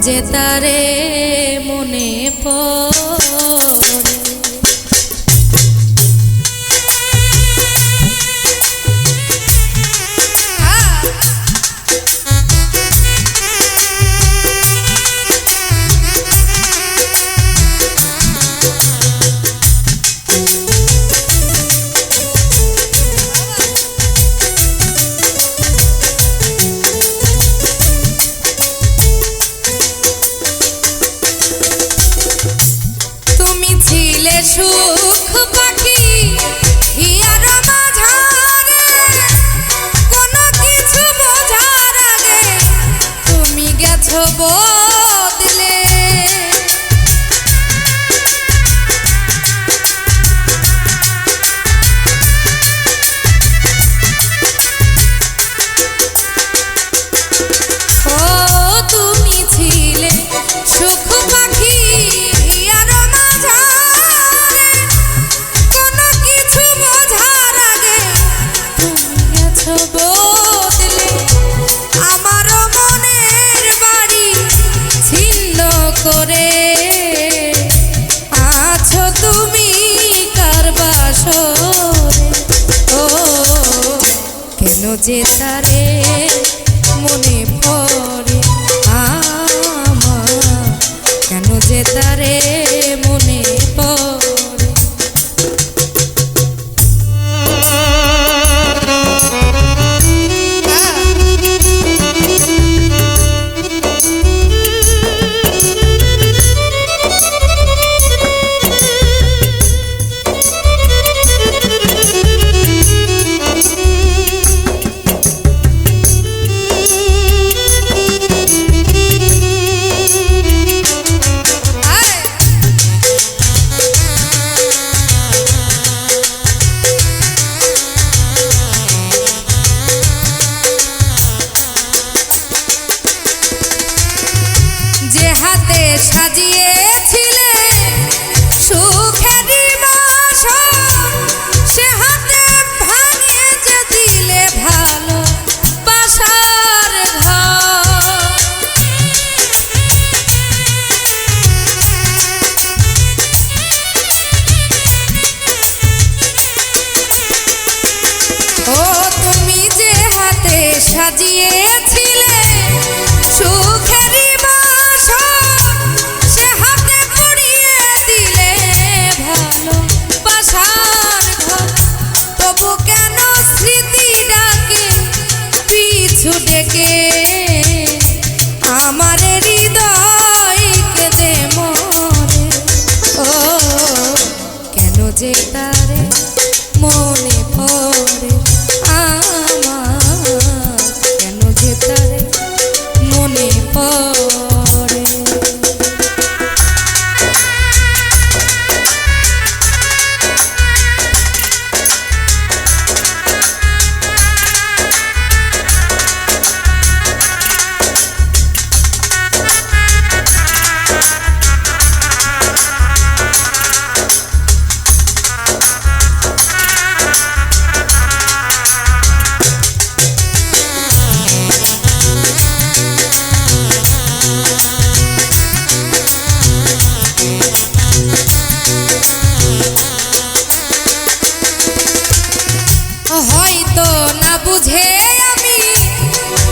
যে তারে মনে পড়ে। সুখ পাখি হিয়ার মাঝারে কোনো কিছু বোঝার আগে তুমি গেছো বদলে। ও তুমি ছিলে সুখ পাখি হিয়ার করে আছো তুমি কার বাসরে। ও কেন যে তারে মনে পড়ে আমার, কেন যে তারে মনে পড়ে। হাতে সাজিয়েছিলে সুখেরই বাসর, সে হাতে ভাঙিয়ে যে দিলে ভালো বাসার ঘর। ও তুমি যে হাতে সাজিয়েছিলে সুখেরই সে হাতে পড়িয়ে দিলে ভালো বাসার ঘর। তবু কেন স্মৃতি ডাকে পিছু ডেকে আমার হৃদয় কেঁদে মরে। ও কেন যে তারে মনে পড়ে আমার, কেন যে তারে মনে পড়ে। হয়তো না বুঝে আমি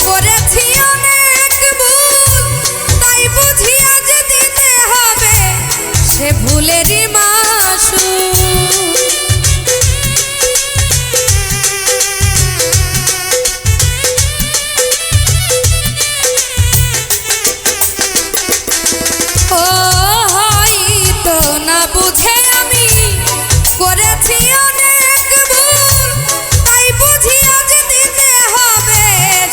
করেছি অনেক ভুল, তাই বুঝিয়ে যে দিতে হবে সে ভুলেরই মাসুল। ও হয়তো না বুঝে আমি করেছি অনেক ভুল, তাই বুঝিয়ে যে দিতে হবে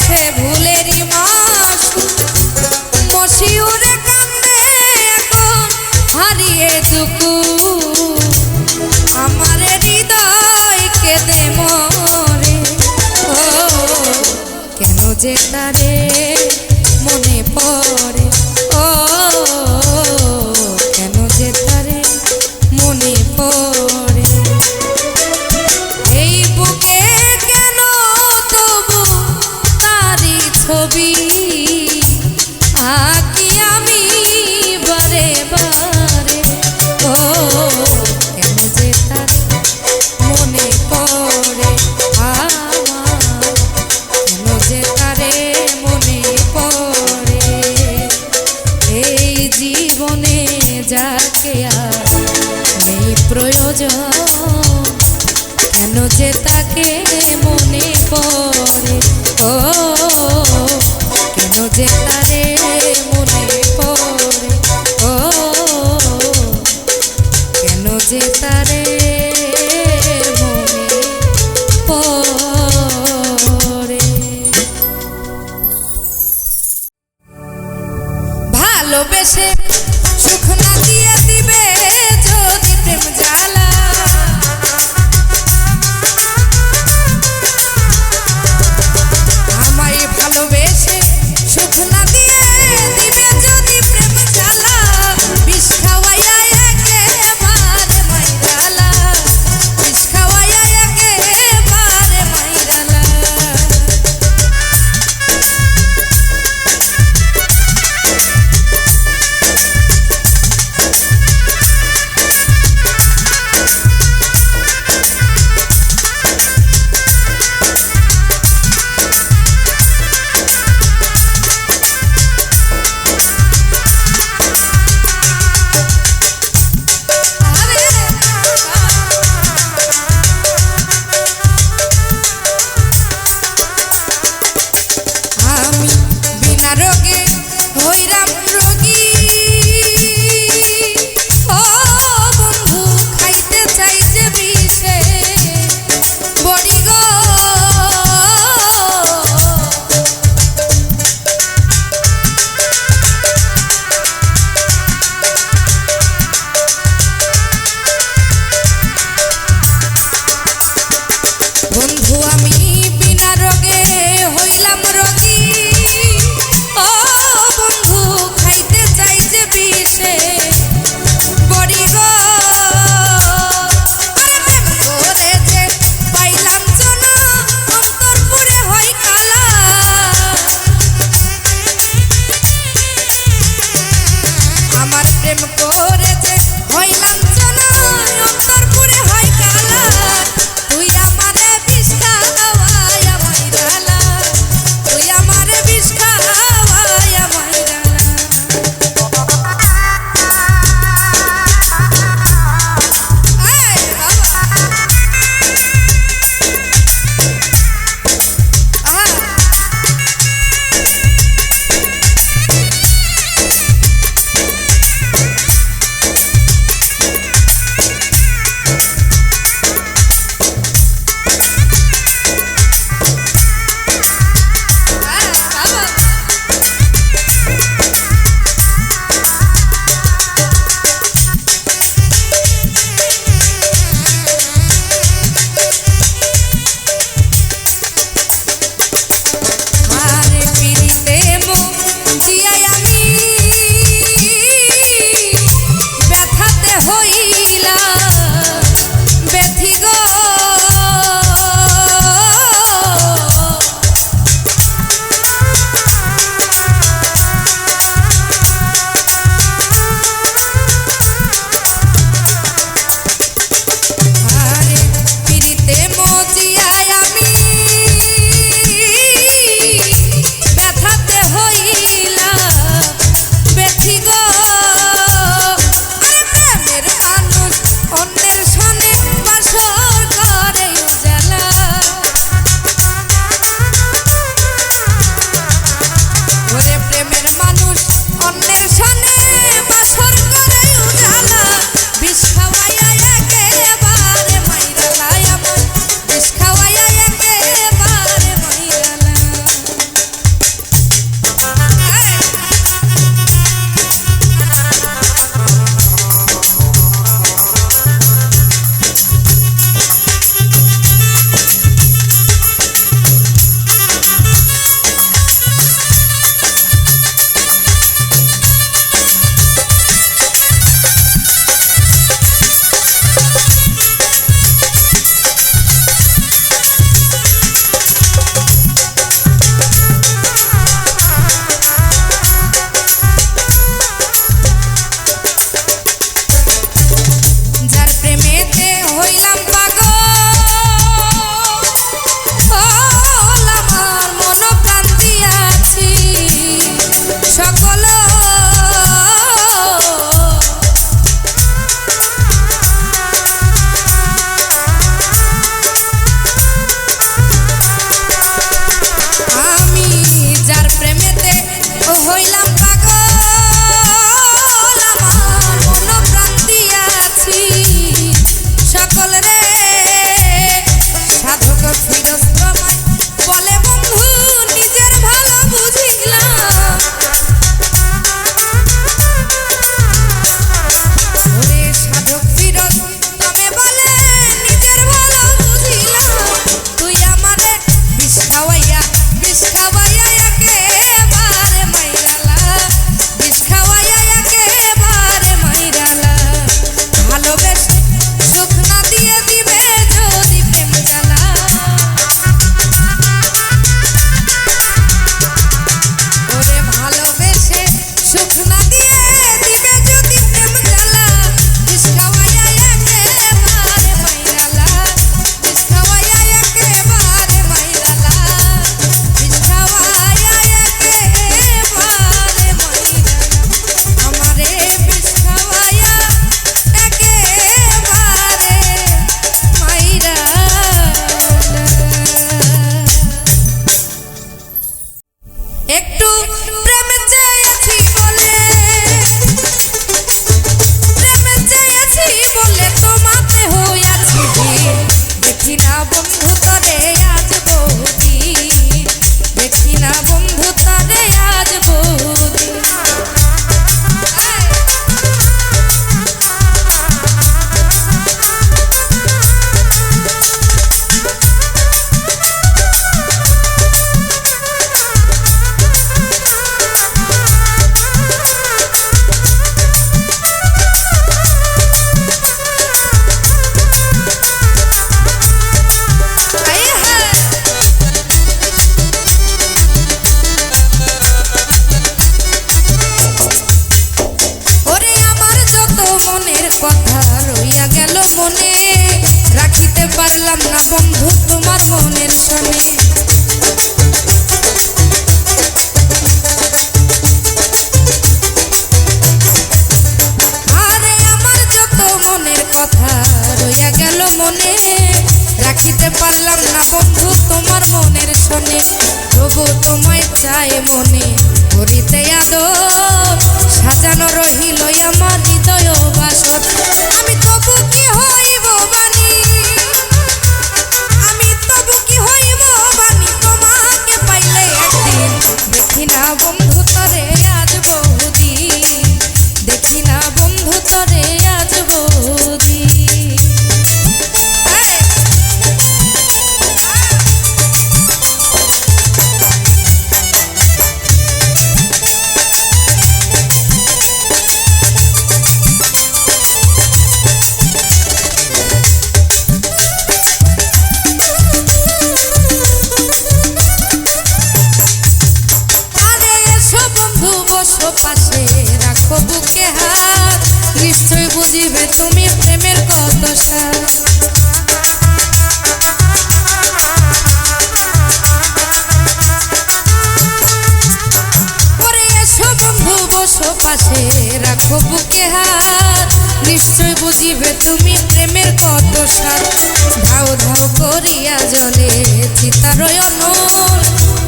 সে ভুলেরই মাসুল। মশিউরে কান্দে এখন হারিয়ে টুকু আমার হৃদয় কেঁদে মরে। ও কেন যে তারে মনে পড়ে। ও কেন যে তারে মনে পড়ে। এই বুকে কেন তবু তারি ছবি আঁকিয়া ডাকে আর নেই প্রয়োজন, কেন যে তাকে মনে পড়ে, ও কেন যে তারে মনে পড়ে, ও কেন যে তারে মনে পড়ে। ভালোবেসে সুখ না দিয়ে দিবে যদি প্রেম জ্বালা, আমায় ভালোবেসে সুখ না দিয়ে দিবে যদি প্রেম জ্বালা, বিষ খাওয়াইয়া একেবারে মাইরালা, বিষ খাওয়াইয়া একেবারে মাইরালা। বন্ধু আমি বিনা রোগে হইলাম রোগী, ও বন্ধু খাইতে চাই যে বিষে বড়ি গো, আরে প্রেম করে যে পাইলাম সোনা অন্তর পুরে হয় কালা, আমার প্রেম করে যে হইলাম সোনা অন্তর পুরে হয় কালা, তুই আমারে বিষ খাওয়াইয়া মাইরালা, তুই আমারে বিষ খাওয়াইয়া মাইরালা। এই বাবা আহা পাইলাম না বন্ধু তোমার মনের শোনে। আরে আমার যত মনের কথা রইয়া গেল মনে, রাখিতে পারলাম না বন্ধু তোমার মনের শোনে। তবু তোমায় চাই মনে করিতে আদর, সাজানো রহিল আমার হৃদয় বাসর। আমি তবু কি হইব বানি, আমি তবু কি হইব বানি, তোমাকে পাইলে একদিন দেখি না বন্ধু তরে আজ বহুদিন, দেখি না বন্ধু তরে আজ বহুদিন। পাশে রাখো বুকে হাত, নিশ্চয় বুঝিবে তুমি প্রেমের কত স্বাদ। পরে এসো বন্ধু বসো পাশে রাখো বুকে হাত, নিশ্চয় বুঝিবে তুমি প্রেমের কত স্বাদ। ধাও ধাও করিয়া জলে চিতার অনল,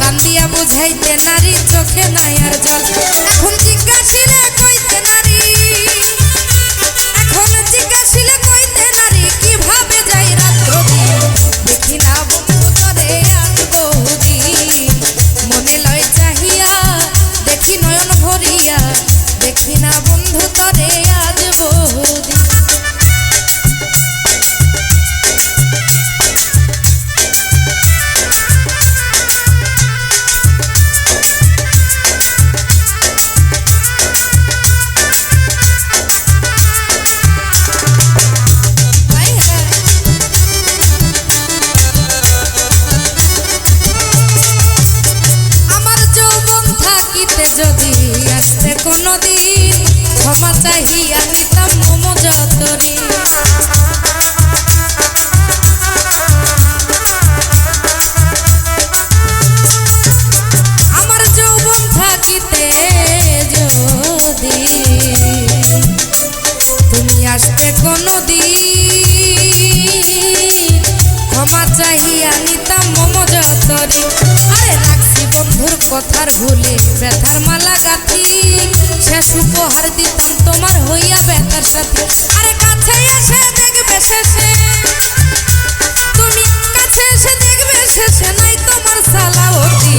কান্দিয়া বুঝাইতে নারী চোখে নাই আর জল। এখন জিজ্ঞাসিলে কইতে নারী, এখন জিজ্ঞাসিলে কইতে নারী, কিভাবে যাই রাত্র দিন। দেখি না বন্ধু তরে আজ বহুদিন, মনে লয় চাহিয়া দেখি নয়ন ভরিয়া, দেখি না বন্ধু তরে আজ বহুদিন। যদি আসতে কোনদিন ক্ষমা চাহিয়া নিতাম মম যতরি। আমার যৌবন থাকিতে যদি তুমি আসতে কোনদিন, ক্ষমা চাহিয়া নিতাম মম যতরি। আরে রাখছি বন্ধুর কথার ভুলে ব্যথার মালা গাথি, শেষ উপহার দিতাম তোমার হইয়া ব্যথার সাথে। আরে কাছে এসে দেখবে শেষে, তুমি কাছে এসে দেখবে শেষে নাই তোমার সালাওতি।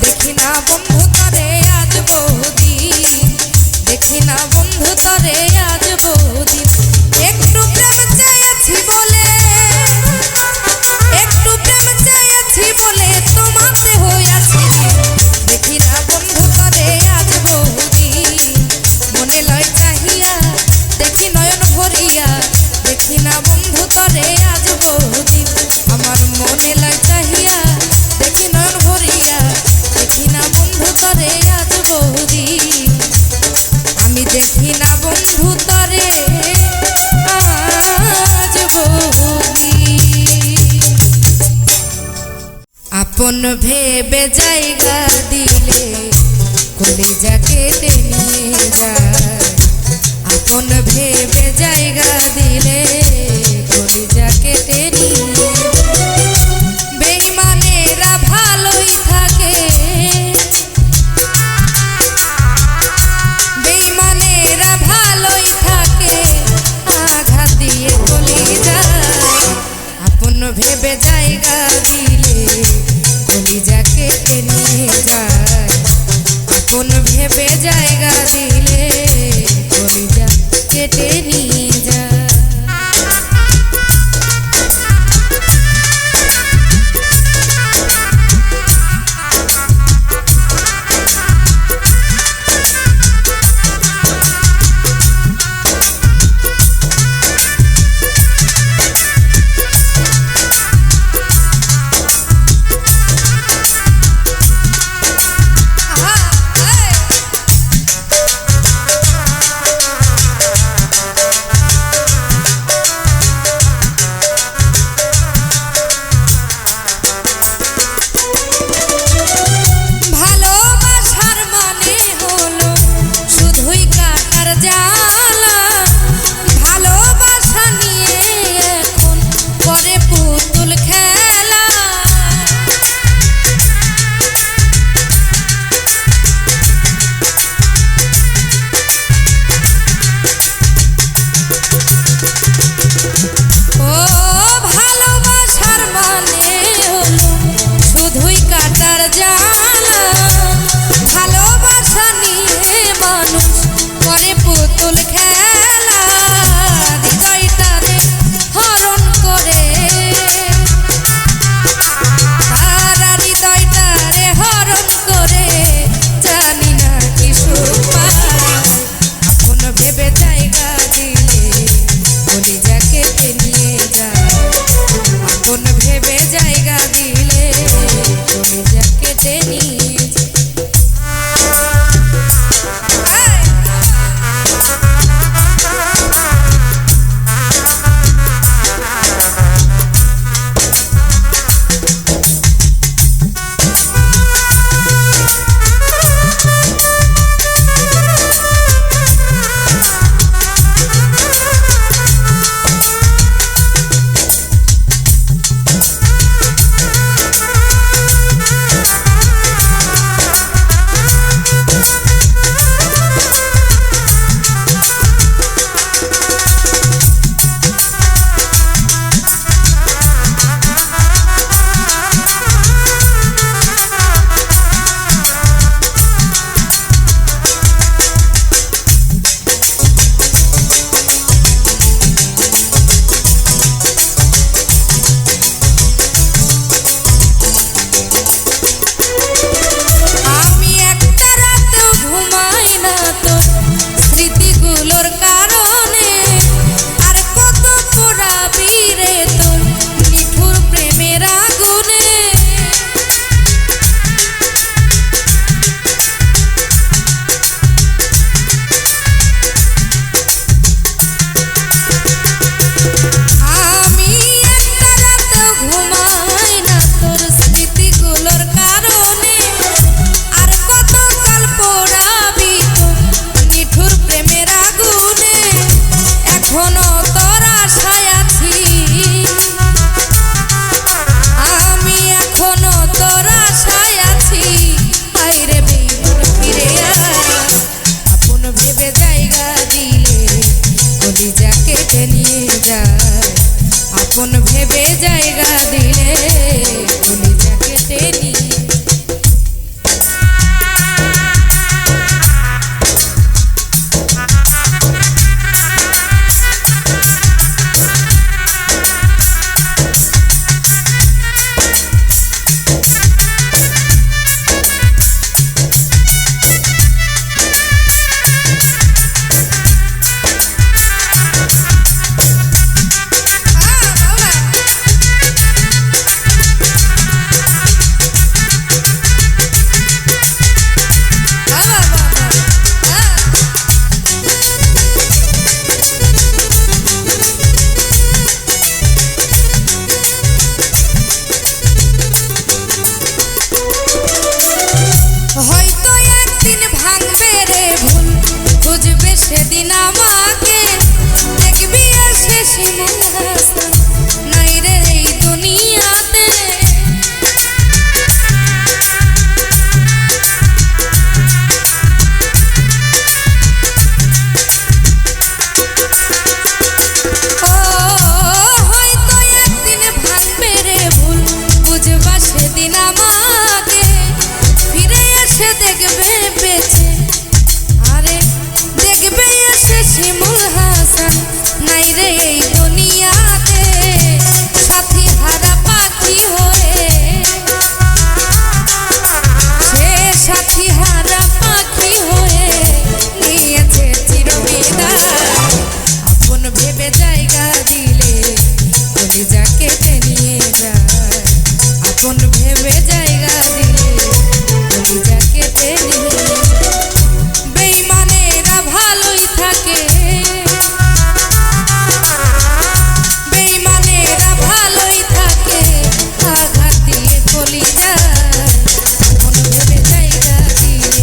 দেখি না বন্ধু তরে আজ বহুদিন, দেখি না বন্ধু তরে আজ বহুদিন। একটু প্রেম চেয়েছি বলে, একটু প্রেম চেয়েছি বলে তোমাতে হইয়াছি। দেখি না বন্ধু তরে আজ বহুদিন, মনে লয় চাহিয়া দেখি নয়ন ভরিয়া, দেখি না বন্ধু তরে আজ বহুদিন। আমার মনে লয় চাহিয়া দেখি নয়ন ভরিয়া, দেখি না বন্ধু তরে আজ বহুদিন। আমি দেখি না বন্ধু তরে আজ বহুদিন। আপন ভেবে জায়গা দিলে কলিজা কেটে নিয়ে যায়, আপন ভেবে জায়গা দিলে কলিজা কেটে নিয়ে। বেঈমানেরা ভালোই থাকে, বেঈমানেরা ভালোই থাকে, আঘাত দিয়ে কলিজায়। আপন ভেবে জায়গা দিলে কলিজা কেটে নিয়ে যায়, আপন ভেবে জায়গা দিলে কলিজা কেটে নিয়ে যায়। সেদিন আমাকে দেখবি এসে শিমুল হাসান নাই রে এই দুনিয়াতে। ও হয়তো একদিন ভাঙবে রে ভুল, বুঝবা সেদিন আমাকে ফিরে এসে দেখবে বেঁচে। আরে দেখবে এসে শিমুল হাসান নাই রে এই দুনিয়াতে। সাথী হারা পাখি হয়ে, সে সাথী হারা পাখি হয়ে নিয়েছে চিরবিদায়। আপন ভেবে জায়গা দিলে কলিজা কেটে নিয়ে যায়। আপন ভেবে জায়গা দিলে কলিজা কেটে নিয়ে যায়। বেঈমানেরা ভালোই থাকে, বেঈমানেরা ভালোই থাকে আঘাত দিয়ে কলিজায়। আপন ভেবে জায়গা দিলে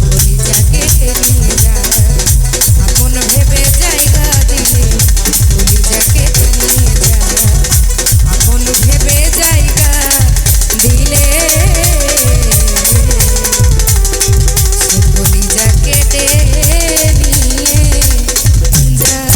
কলিজা কেটে নিয়ে যায়। আপন ভেবে জায়গা দিলে কলিজা কেটে নিয়ে যায়। আপন ভেবে জায়গা দিলে কলিজা কেটে নিয়ে যায়।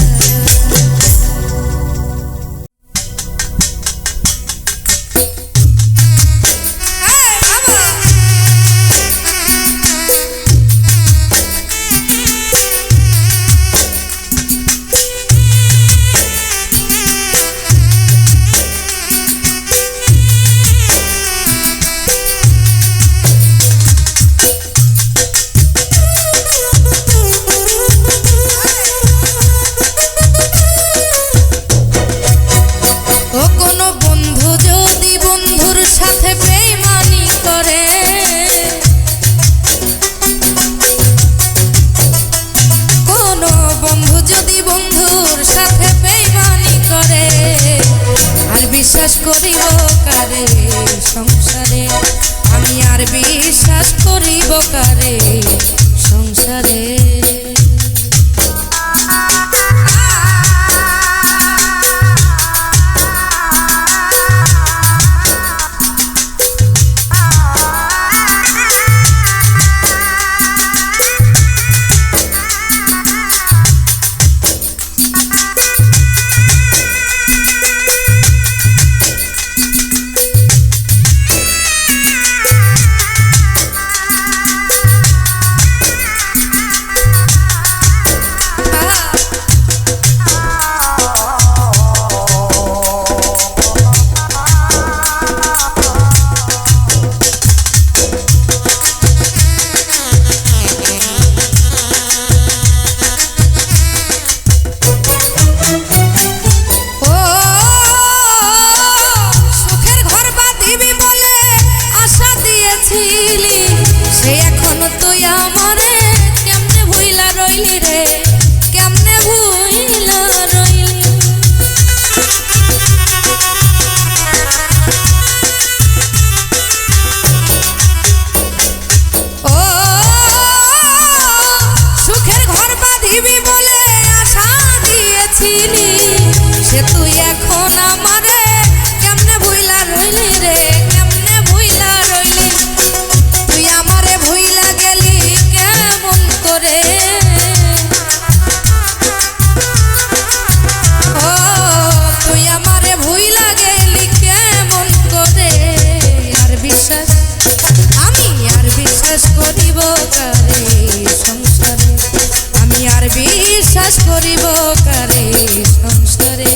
ও কোনো বন্ধু যদি বন্ধুর সাথে বেঈমানি করে, কোনো বন্ধু যদি বন্ধুর সাথে বেঈমানি করে, আর বিশ্বাস করিব কারে সংসারে, আমি আর বিশ্বাস করিব কারে সংসারে। সে এখনো তুই আমারে কেমনে ভুইলা রইলি রে, কেমনে ভুইলা রইলি। ও সুখের ঘর বাঁধিবি বলে আশা দিয়েছিলি, সে তুই এখন আমারে কেমনে ভুইলা রইলি রে, কেমনে ভুইলা রইলি। তুই আমারে ভুইলা গেলি কেমন করে, ও তুই আমারে ভুইলা গেলি কেমন করে। আর বিশ্বাস আমি আর বিশ্বাস করিব কারে সংসারে, আমি আর বিশ্বাস করিব কারে সংসারে।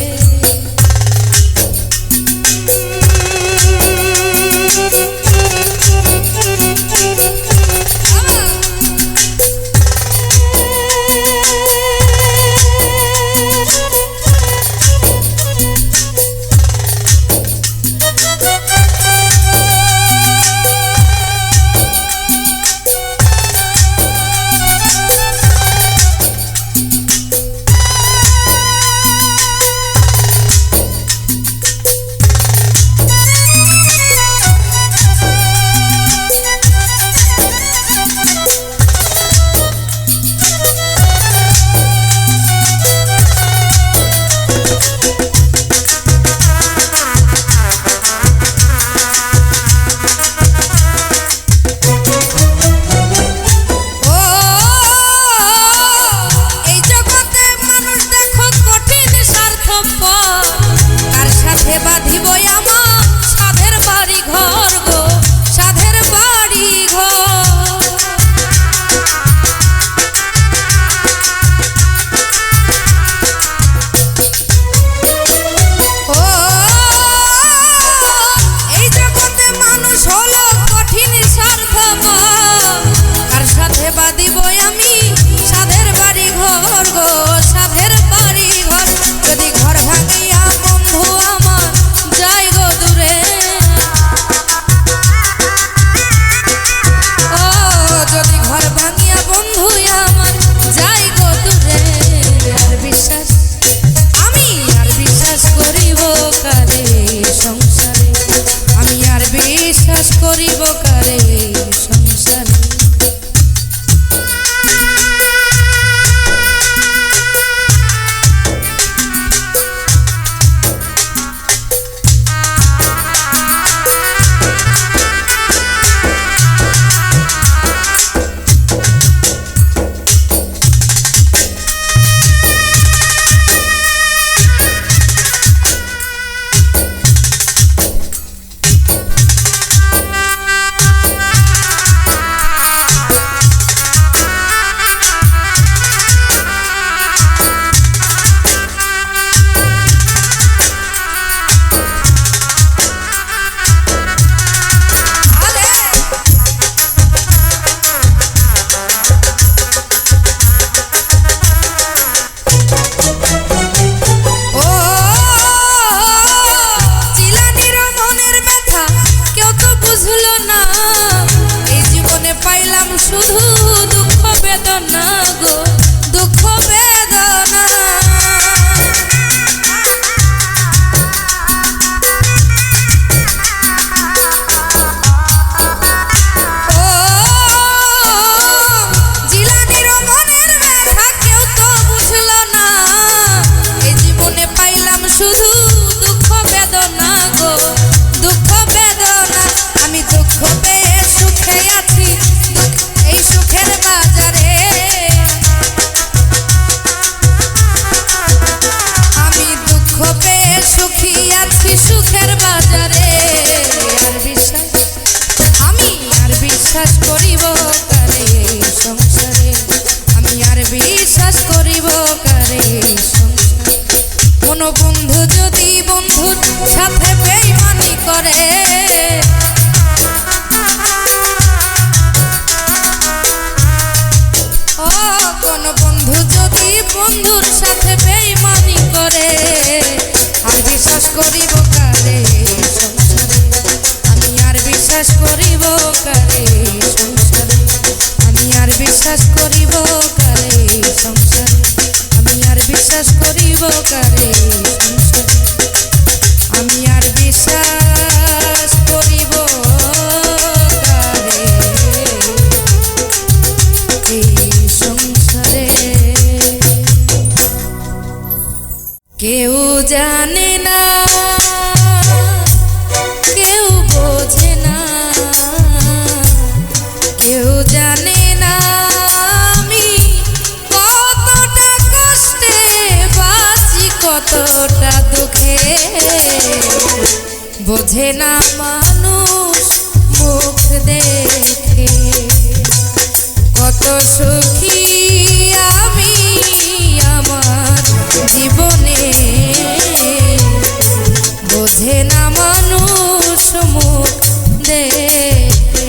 বিশ্বাস করিব কারে কোন বন্ধু যদি বন্ধুর সাথে বেঈমানি করে ও কোন বন্ধু যদি বন্ধুর সাথে বেঈমানি করে আর বিশ্বাস করিব কারে সংসারে আমি আর বিশ্বাস করিব কারে সংসারে আমি আর বিশ্বাস করিব কারে সংসারে আমি আর বিশ্বাস করিব কারে সংসারে আমি আর বিশ্বাস করিব কারে এই সংসারে কেউ জানে না কেউ বোঝে না কেউ জানে না আমি কতটা কষ্টে বাঁচি কতটা দুঃখে বোঝে না মানুষ মুখ দেখে কত সুখী আমি আমার জীবনে বোঝে না মানুষ মুখ দেখে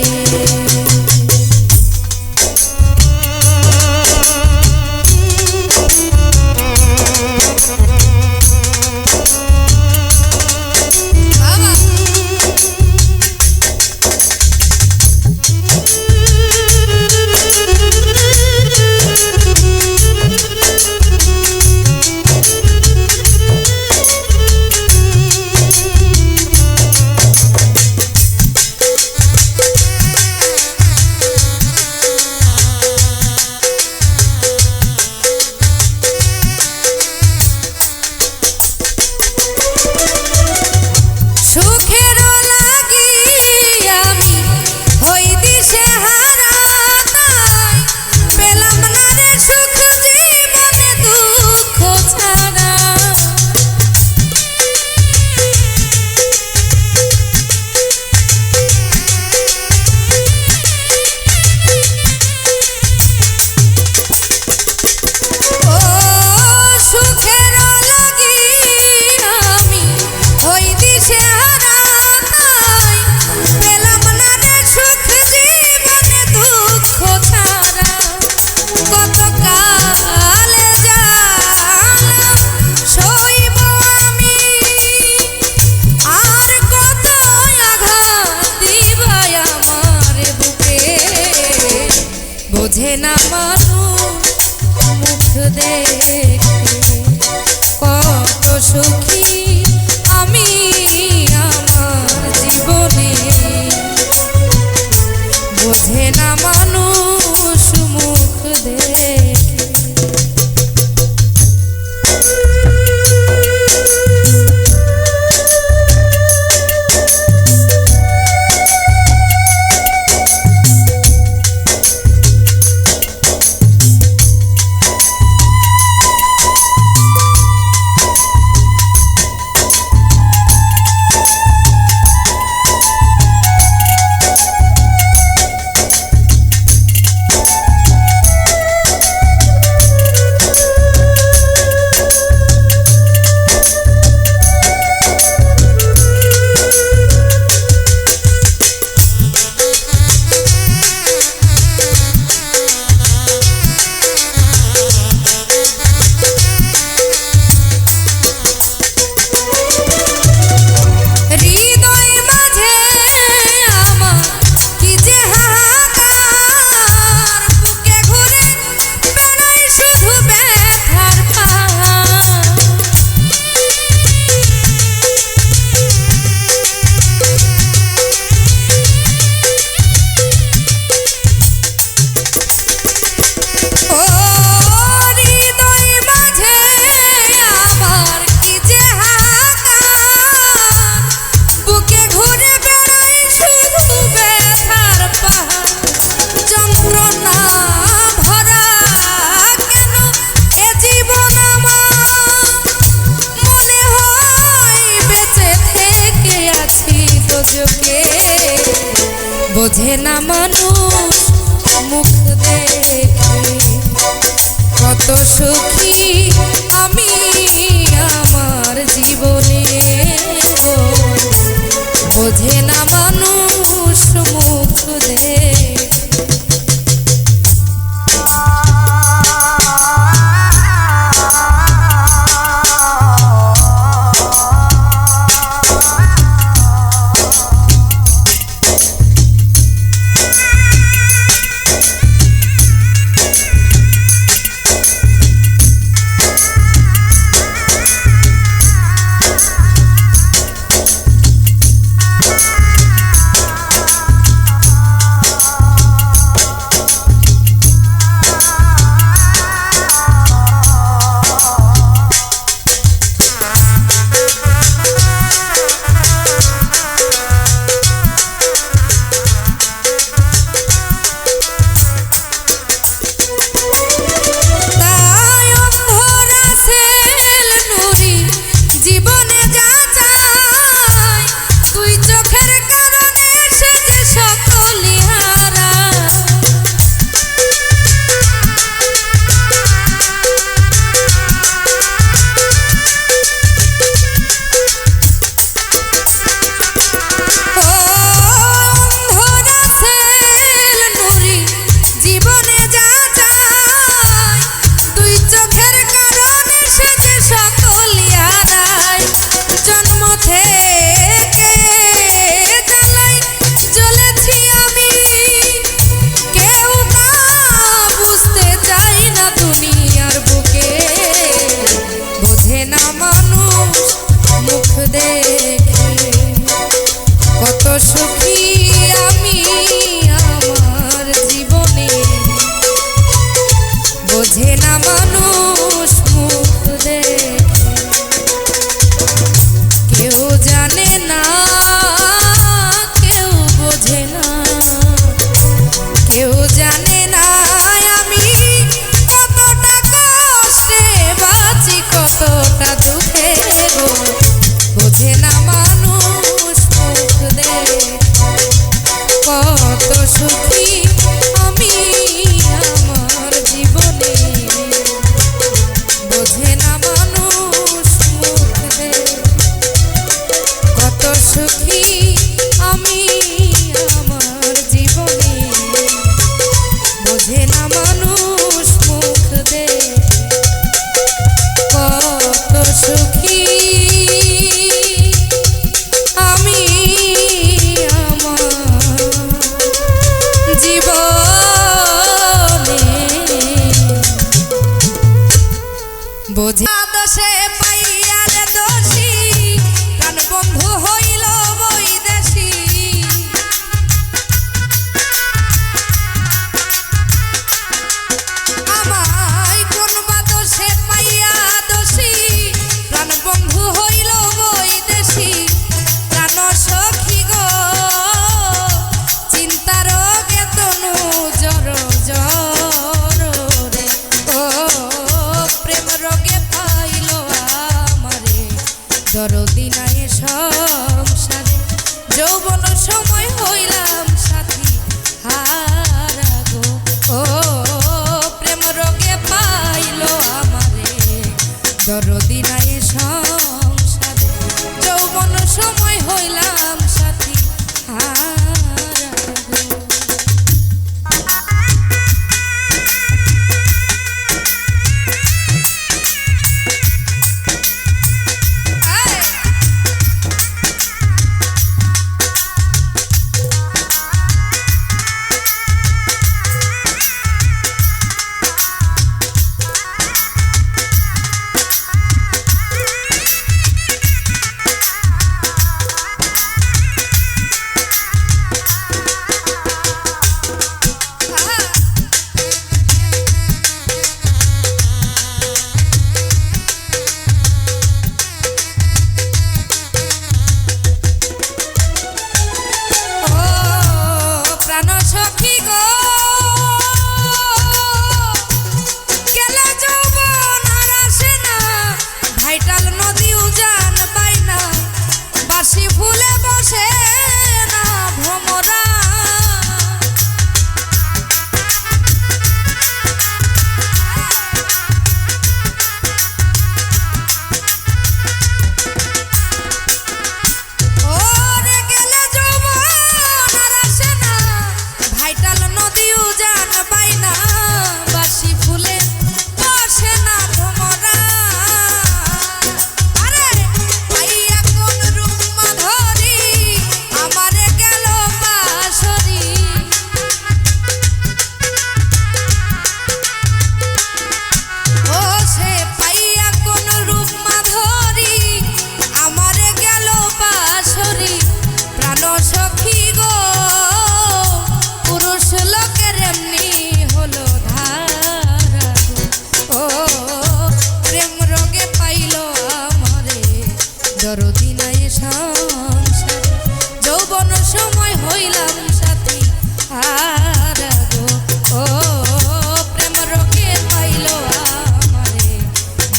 বোঝে না মানুষ মুখ দেখে কত সুখী আমি আমার জীবনে বোঝে না মানুষ মুখ দেখে বোঝে না মানুষ মুখ দেখে কত সুখী আমি আমার জীবনে গো, বোঝে না মানুষ মুখ দেখে। কত সুখী আমি আমার জীবনে, বোঝে না মানুষ মুখ দেখে। কেউ জানে না, কেউ বোঝে না, কেউ জানে না আমি কতটা কষ্টে বাঁচি, কতটা দুঃখে গো, বোঝে না মানুষ মুখ দেখে। কত সুখী আমি আমার জীবনে, বোঝে না মানুষ মুখ দেখে। কত সুখী আমি আমার জীবনে, বোঝে না মানুষ মুখ দেখে। কত সুখী আমি আমার জীবনে, বোঝে দোষে পাইয়ার দোষী, প্রাণ বন্ধু হইল বৈদেশী। আমায় কোন বা দোষে পাইয়া দোষী, প্রাণ বন্ধু হইল বৈদেশী। প্রাণ সখী গো চিন্তা রোগে তনু জর জর রে, ও প্রেম রোগে পাইল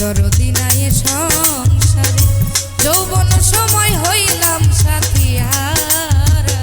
দরদি নাই সংসারে যৌবন সময় হইলাম সাথী হারা।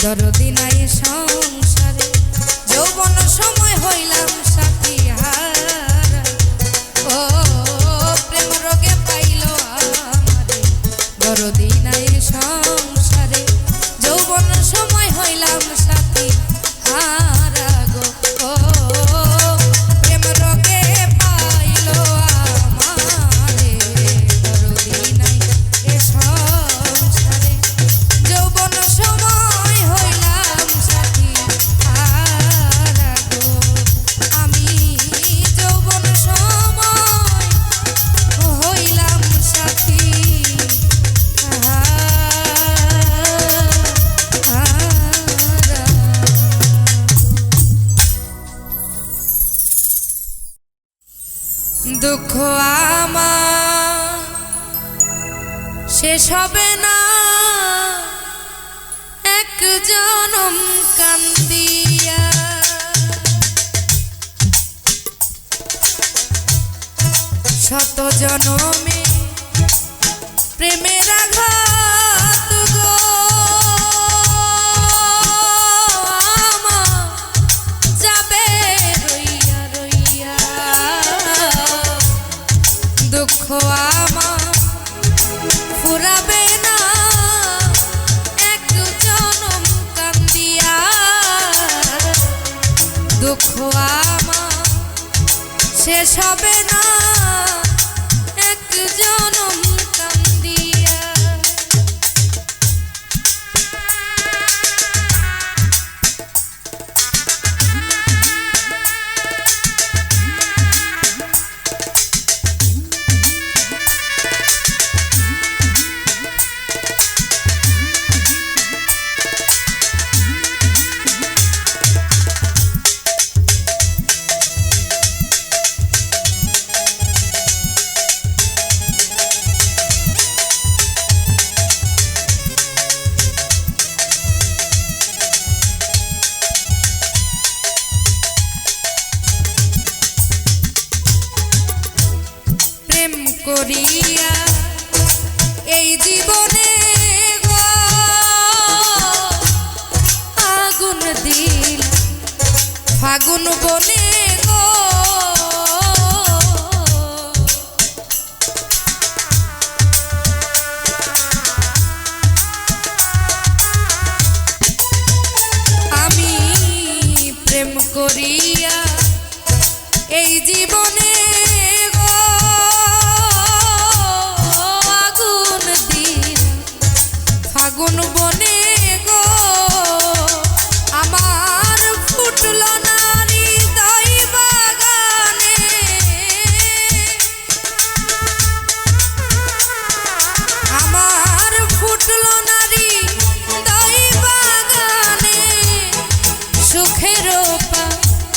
দরদি নাই সংসারে যৌবন সময় হইলাম সাথী হারা। ও প্রেম রোগে পাইল আমারে দরদি নাই সংসারে যৌবন সময় হইলাম সাথী হারা গো। ও প্রেম রোগে পাইল আমারে দরদি নাই সংসারে যৌবন সময় হইলাম সাথী হারা গো। আমি যৌবন সময় হইলাম সাথী হারা। দুঃখ আমার শেষ হবে না এক জনম কান্দিয়া, শত জনমে প্রেমের আঘাত গো আমার যাবে রইয়া রইয়া। দুঃখ আমার ফুরাবে না এক জনম কান্দিয়া, দুঃখ আমার শেষ হবে না এক জনম কান্দিয়া। করিয়া এই জীবনে গো আগুন দিল ফাগুন বনে গো, আমি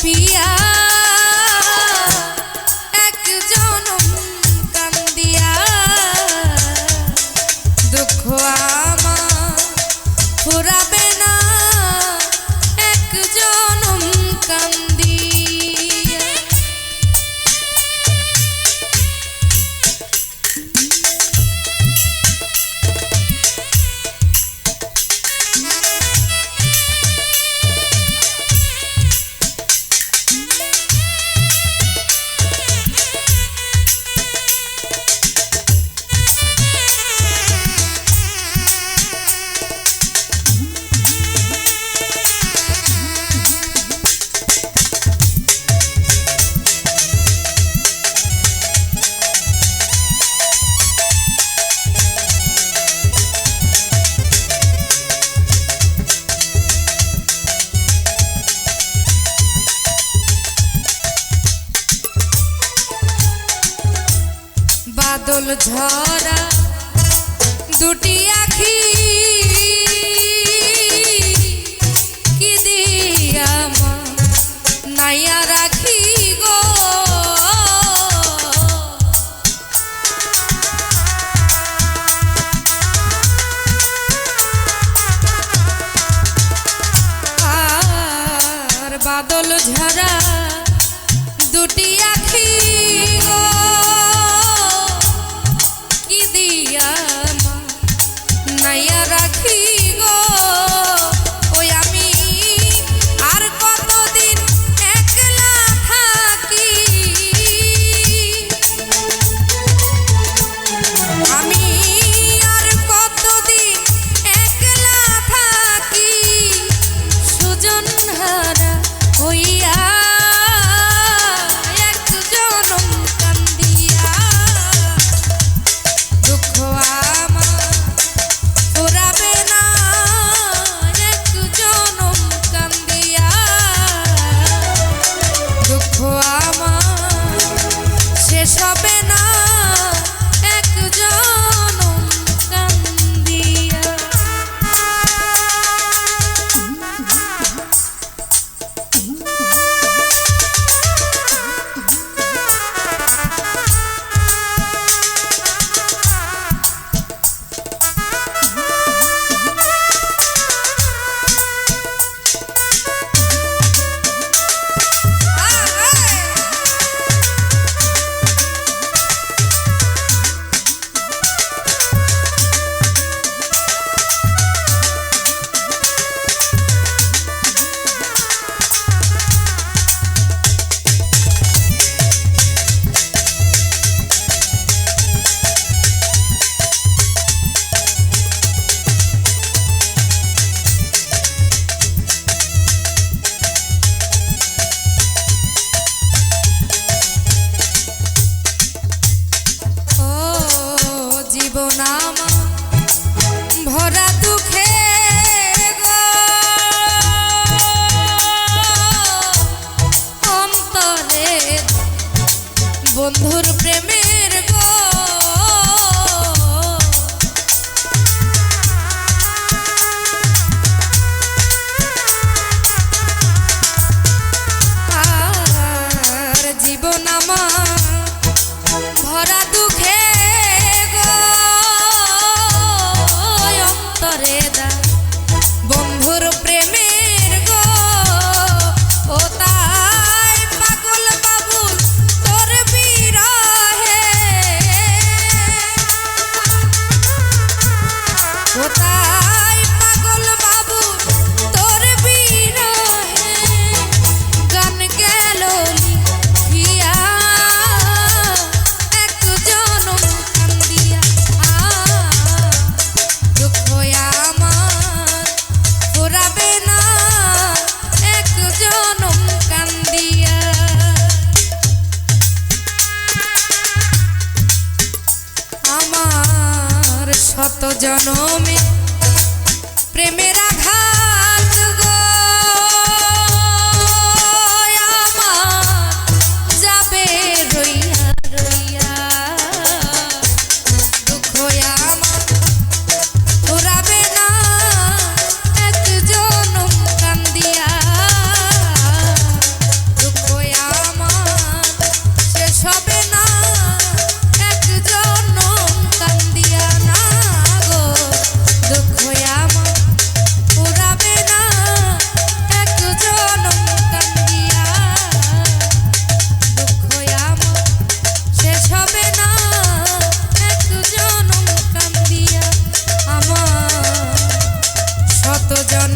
পিয়া এক জনম কান্দিয়া দুঃখ আমার ফুরাবে না এক জনম কান্দিয়া। বাদল ঝরা দুটি আখি কি দিয়া নাইয়া রাখি গো আর বাদল ঝরা দুটি আখি গো নাইয়া রাখি গো ওই আমি আর কতদিন একলা থাকি আমি আর কতদিন একলা থাকি সুজন হারা হইয়া এক জনম কান্দিয়া দুঃখ আমার ফুরাবে না এক জনম কান্দিয়া দুঃখ আমার শেষ হবে না এক জনম কান্দিয়া। ভরা দুঃখে অন্তরে বন্ধুর প্রেমের গো আর জীবন আমার ভরা দুঃখে বন্ধুর প্রেমের গো ও তাই পাগল বাবু তোর বিরহে ও তাই পাগল বাবু তোর বিরহে গান গেল লিখিয়া এক জনম কান্দিয়া দুঃখ আমার ফুরাবে না এক জনম কান্দিয়া। আমার শত জনমে প্রেমের আঘাত গো আমার যাবে রইয়া রইয়া দুঃখ আমার ফুরাবে না এক জনম কান্দিয়া।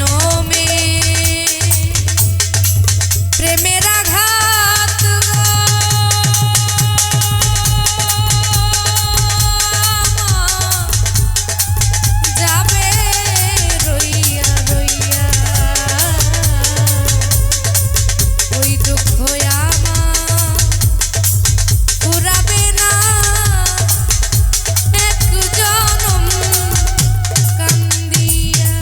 জনমে প্রেমের আঘাত যাবে রইয়া রইয়া ওই দুঃখ আমার পুরাবে না এক জনম কান্দিয়া।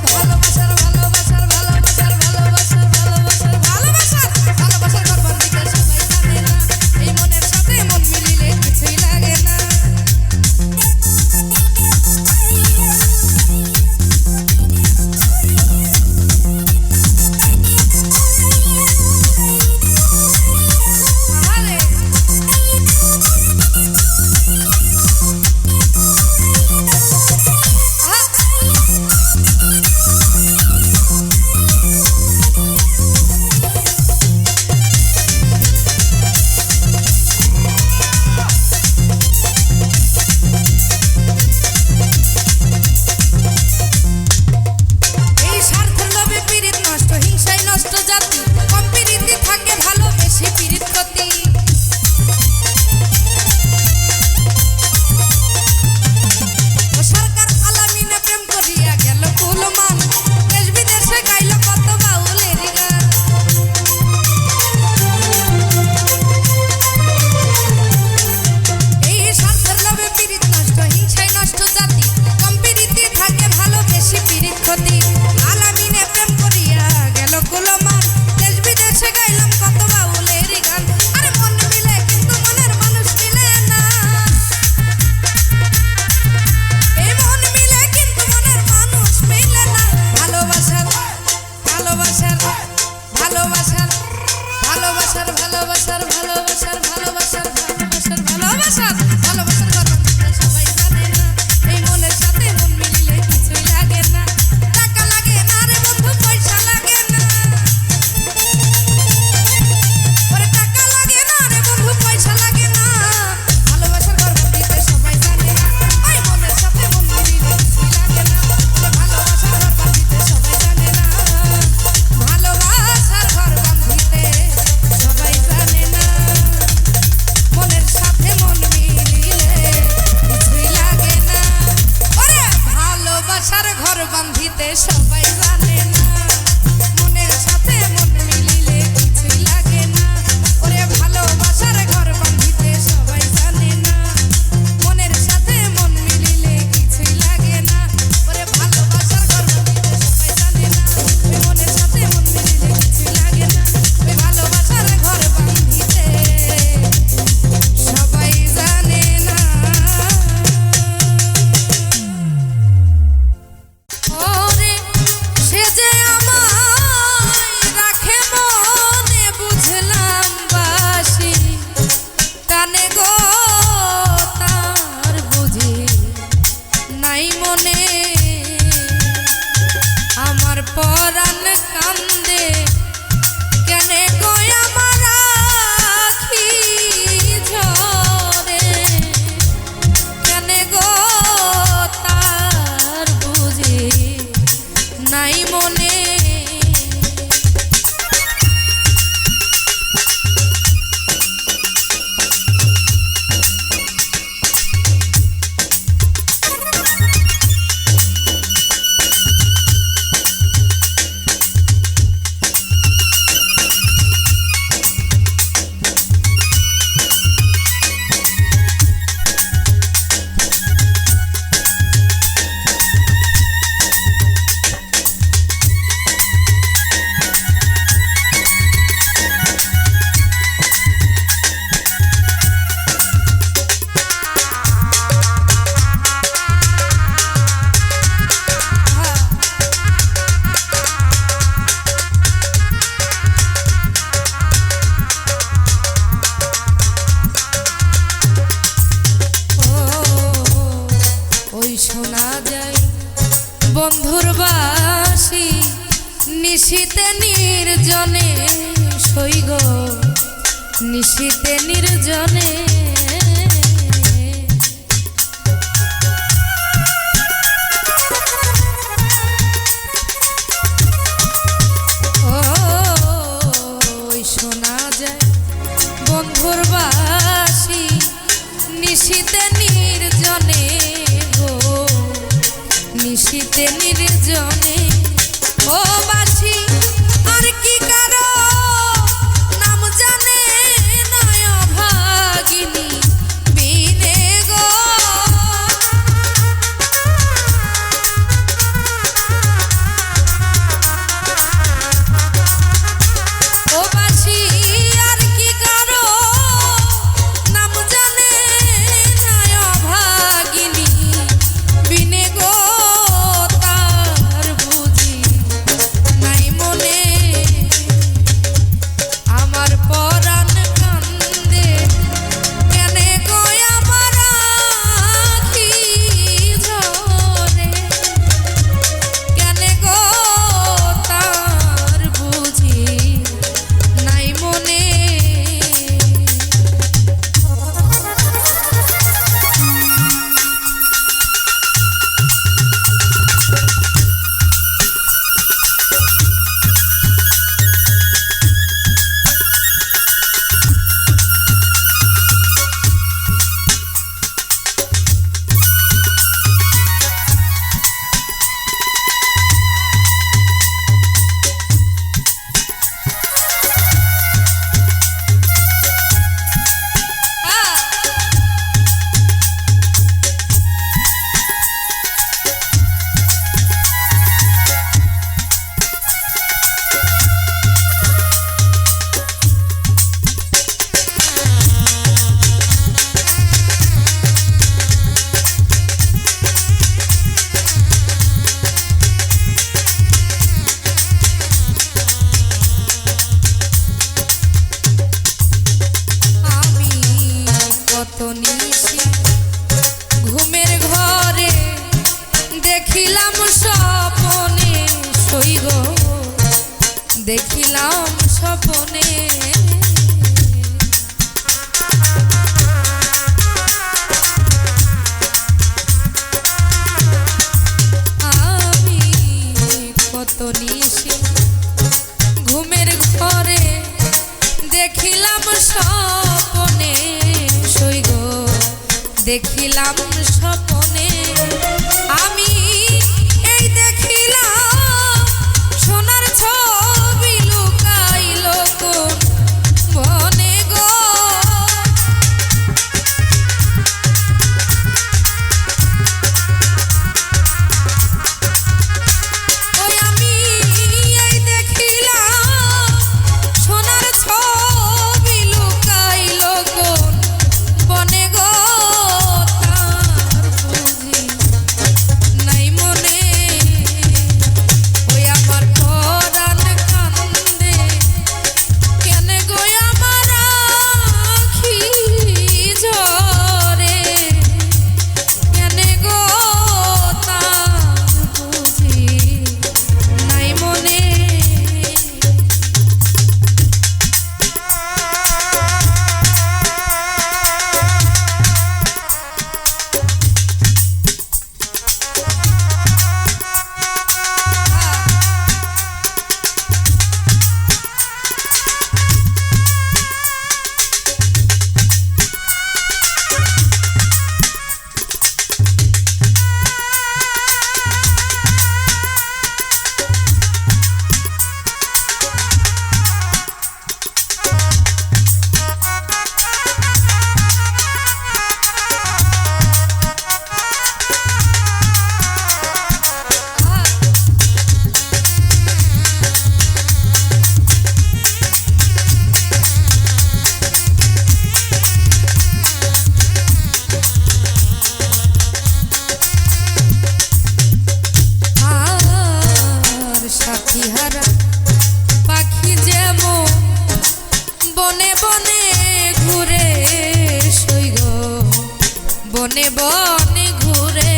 ভালোবাসার ভালোবাসার ভালোবাসার ভালোবাসার ভালোবাসার ভালোবাসার ভালোবাসার করবার দিকে সবাই জানে না এই মনের সাথে মন মিলিলে কিছুই লাগে না সবাই জানে না মনের সাথে মন মিলিলে কিছুই লাগে না ওরে ভালোবাসার ঘর বাঁধিতে সবাই জানে না মনের সাথে মন মিলিলে কিছুই লাগে না ওরে ভালোবাসার ঘর বাঁধিতে সবাই জানে না ওই মনের সাথে মন মিলিলে কিছুই লাগে না ওই ভালোবাসার ঘর বাঁধিতে সবাই জানে না পরাণ কান্দে কেনে গো আমার আখি ঝরে কেনে গো তার বুঝি নাই মনে বন্ধুর বাসি নিশীতে নির্জনে সইগ নিশীতে নির্জনে ওই শোনা যায় বন্ধুর বাসি নিশীতে নির্জনে নিশীতে নির্জনে ও বাসি আর কি কারো নাম জানে না ভাগিনী বিনে গো দেখিলাম স্বপনে সইগ দেখিলাম স্বপনে আমি কত নিশি ঘুমের ঘরে দেখিলাম স্বপনে সইগ দেখিলাম স্বপনে আমি এই দেখিলাম সোনার ছবি লুকাইল কোন বনে গো ওই আমি এই দেখিলাম সোনার ছবি লুকাইল কোন বনে গো পাখি যেমন বনে বনে ঘুরে সইগ বনে বনে ঘুরে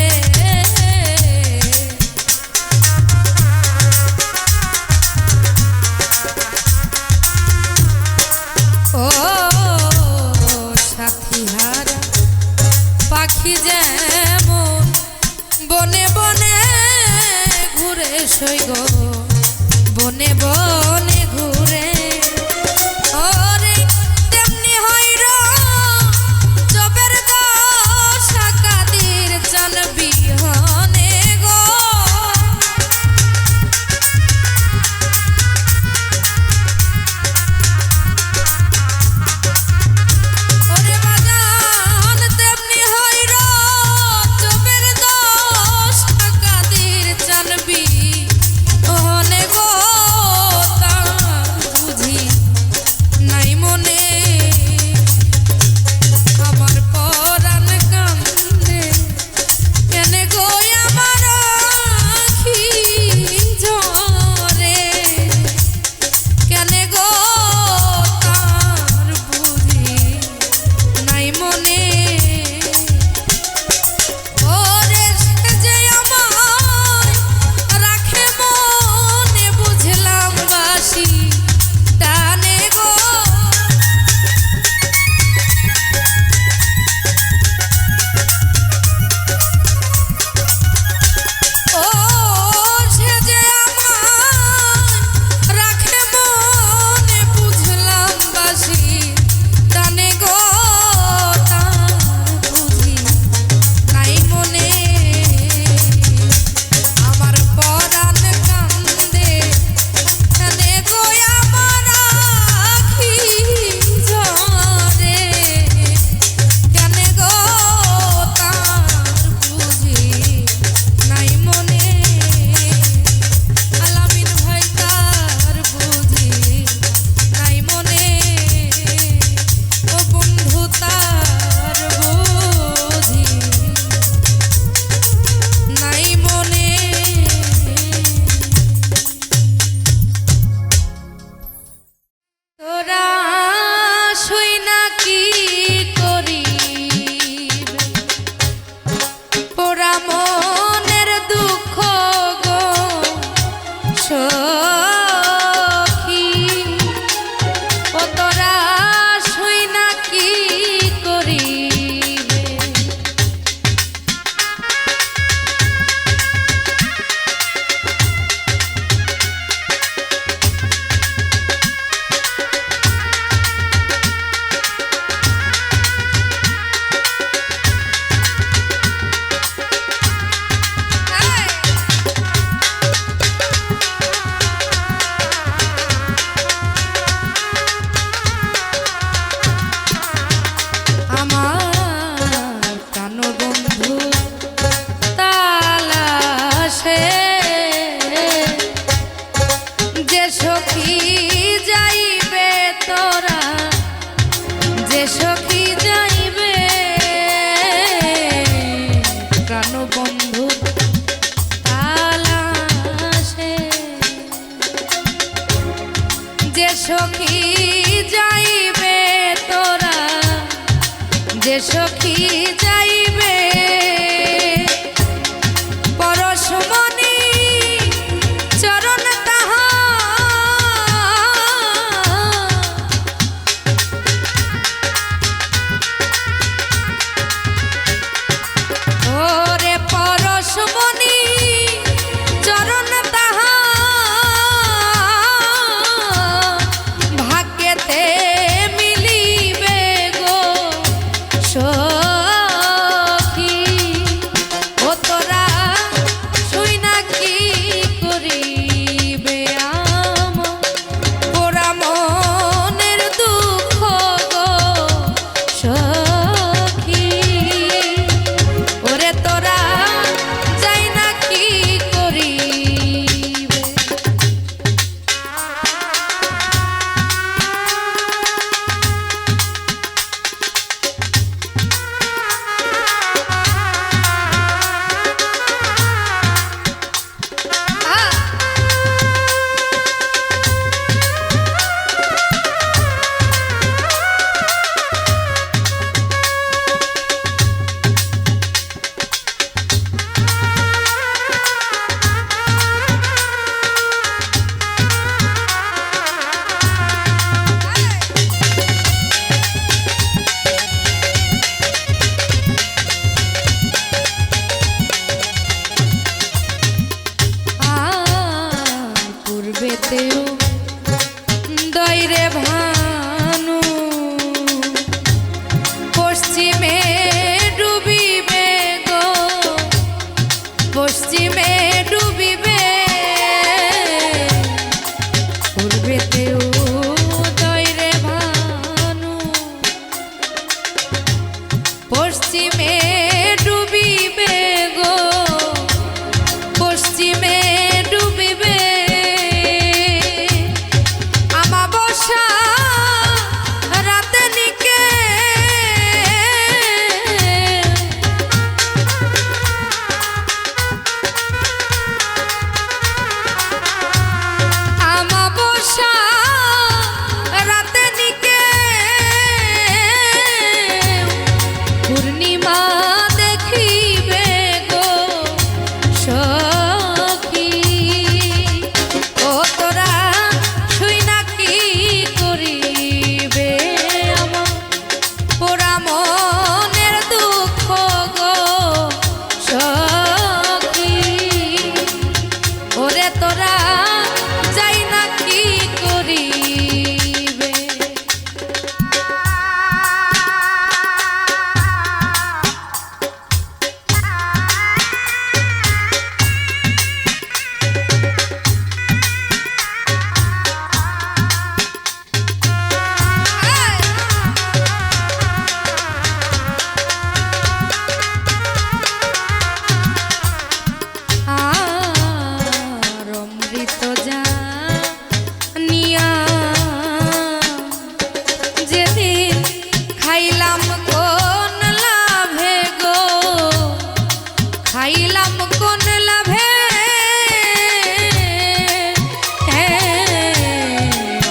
ও সাথী হারা পাখি যেমন বনে বনে ঘুরে সইগ বনে বনে ঘুরে ওরে তেমনি হইর জবের দশা কাদির চান বিহনে গো ওরে বাজান তেমনি হইর জবের দশা কাদির চান বিহনে গো তা সখী যাইবে তোরা, যে সখী যাইবে পরশমণি চরণ তাহা, ওরে পরশমণি চরণ তাহা ভাগ্যেতে মিলিবে গো সখী। ও তোরা শুই না কি করিবে আমার পোড়া মনের দুঃখ গো সখী। ওরে তোরা যাই না কি করিবে। পূর্বেতেও দৈরে ভানু পশ্চিমে ডুবিবে গো, পশ্চিমে ডুবিবে। পূর্বেতেও দৈরে ভানু পশ্চিমে ডুবিবে গো, পশ্চিমে ডুবিবে। আমাবস্যা রাতে নিকে আমাবস্যা রাতে নিকে পূর্ণিমা দেখিবে গো সখী। ও তোরা শুই না কি করিবে আমার পোড়া মনের দুঃখ গো সখী। ওরে তোরা যাই না কি করিবে। আর অমৃত জানিয়া যেদিন খাইলাম কোন লাভে গো, খাইলাম কোন লাভে।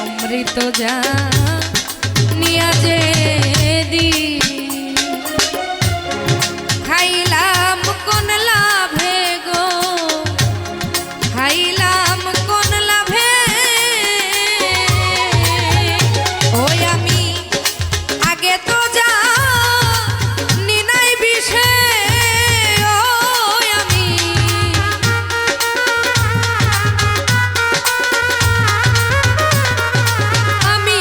অমৃত জানিয়া যেদিন খাইলাম কোন লাভে গো, খাইলাম কোন লাভে। ওই আমি আগে তো যা নিনাই বিষে, ওই আমি আমি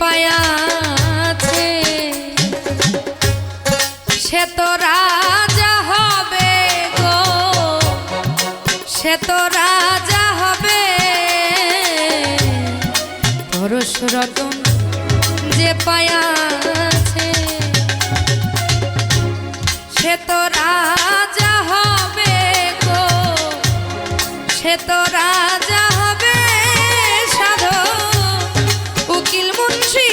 পায়াছে সে তো রাজা হবে গো, সে তো রাজা হবে। পরশ রতন যে পায়াছে সে তো রাজা হবে গো, সে তো রাজা হবে। সাধু উকিল মুন্সি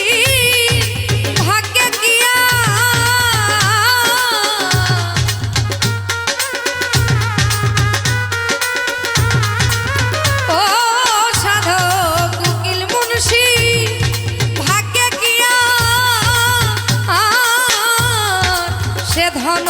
ভাগ্যে কিয়া ও সাধু উকিল মুন্সি ভাগ্যে কিয়া সে ধন